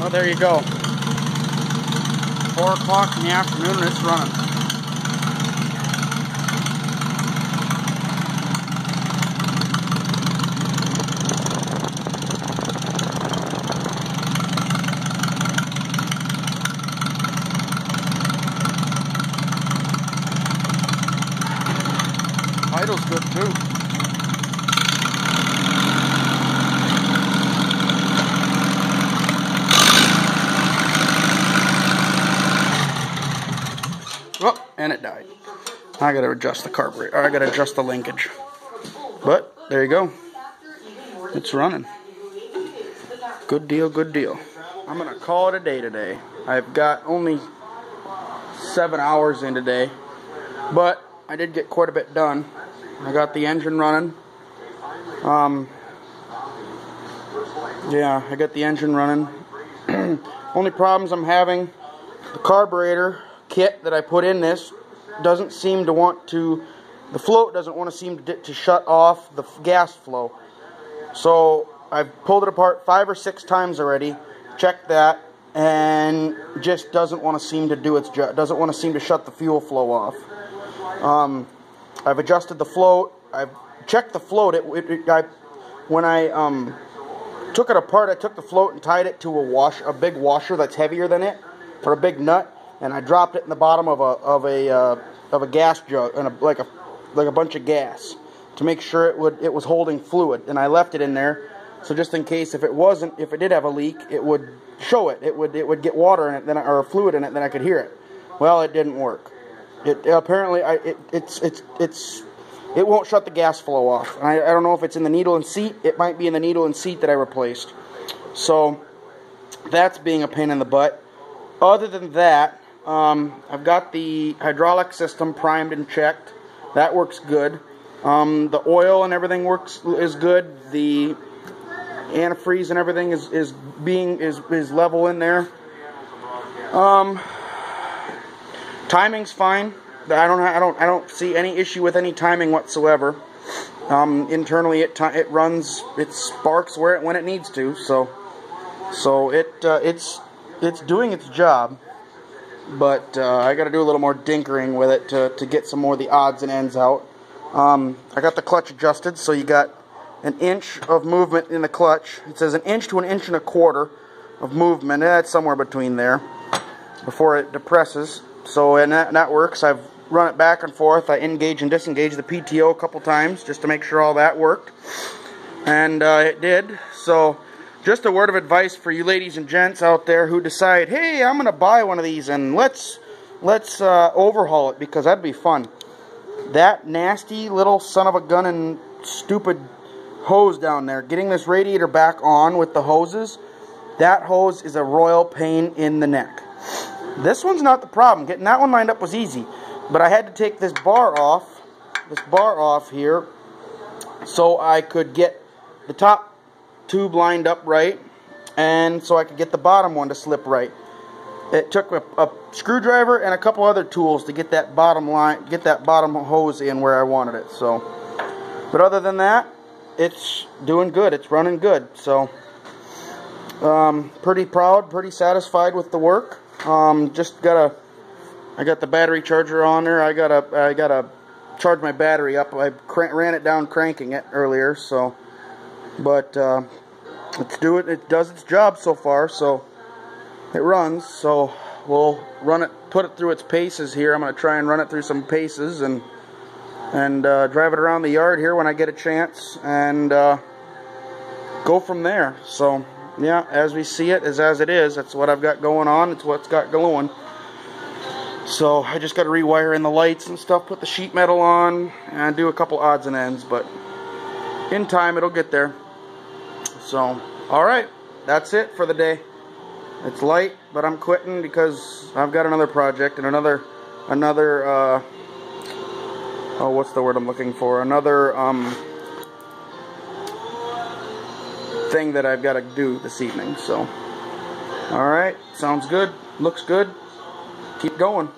Well, there you go. 4 o'clock in the afternoon and it's running. Idle's good too. Oh, and it died. I gotta adjust the carburetor, or I gotta adjust the linkage. But, there you go. It's running. Good deal, good deal. I'm gonna call it a day today. I've got only 7 hours in today, but I did get quite a bit done. I got the engine running. Yeah, I got the engine running. Only problems I'm having, the carburetor kit that I put in this doesn't seem to want to, the float doesn't want to seem to shut off the gas flow. So I've pulled it apart 5 or 6 times already, checked that, and just doesn't want to seem to do its job, doesn't want to seem to shut the fuel flow off. I've adjusted the float, I've checked the float. When I took it apart, I took the float and tied it to a big washer that's heavier than it, or a big nut, and I dropped it in the bottom of a gas jug, and like a bunch of gas, to make sure it was holding fluid, and I left it in there, so just in case if it did have a leak, it would show it. It would get water in it, or fluid in it, then I could hear it. Well, it didn't work. It apparently it won't shut the gas flow off. I don't know if it's in the needle and seat. It might be in the needle and seat that I replaced. So that's being a pain in the butt. Other than that, I've got the hydraulic system primed and checked. That works good. The oil and everything is good. The antifreeze and everything is level in there. Timing's fine. I don't see any issue with any timing whatsoever. Internally, it runs, it sparks when it needs to. So it's doing its job. But I got to do a little more dinkering with it to get some more of the odds and ends out. I got the clutch adjusted, so you got an inch of movement in the clutch. It says 1 inch to 1.25 inches of movement. That's somewhere between there before it depresses. So and that works. I've run it back and forth. I engage and disengage the PTO a couple times just to make sure all that worked, and it did. So just a word of advice for you ladies and gents out there who decide, hey, I'm gonna buy one of these and let's overhaul it, because that'd be fun. That nasty little son of a gun and stupid hose down there, getting this radiator back on with the hoses, that hose is a royal pain in the neck. This one's not the problem. Getting that one lined up was easy, but I had to take this bar off here, so I could get the top tube lined up right, and so I could get the bottom one to slip right. It took a screwdriver and a couple other tools to get that bottom hose in where I wanted it. So, but other than that, it's doing good. It's running good. So, pretty proud, pretty satisfied with the work. I got the battery charger on there. I gotta charge my battery up. I ran it down cranking it earlier. So, but it does its job so far. So it runs. So we'll put it through its paces here. I'm gonna try and run it through some paces and drive it around the yard here when I get a chance, and go from there. So yeah, as we see it, as it is. That's what I've got going on. It's what's got going. So I just got to rewire in the lights and stuff, put the sheet metal on, and do a couple odds and ends. But in time, it'll get there. So, all right, that's it for the day. It's light, but I'm quitting because I've got another project and another what's the word I'm looking for? Another thing that I've got to do this evening. So, all right, sounds good, looks good. Keep going.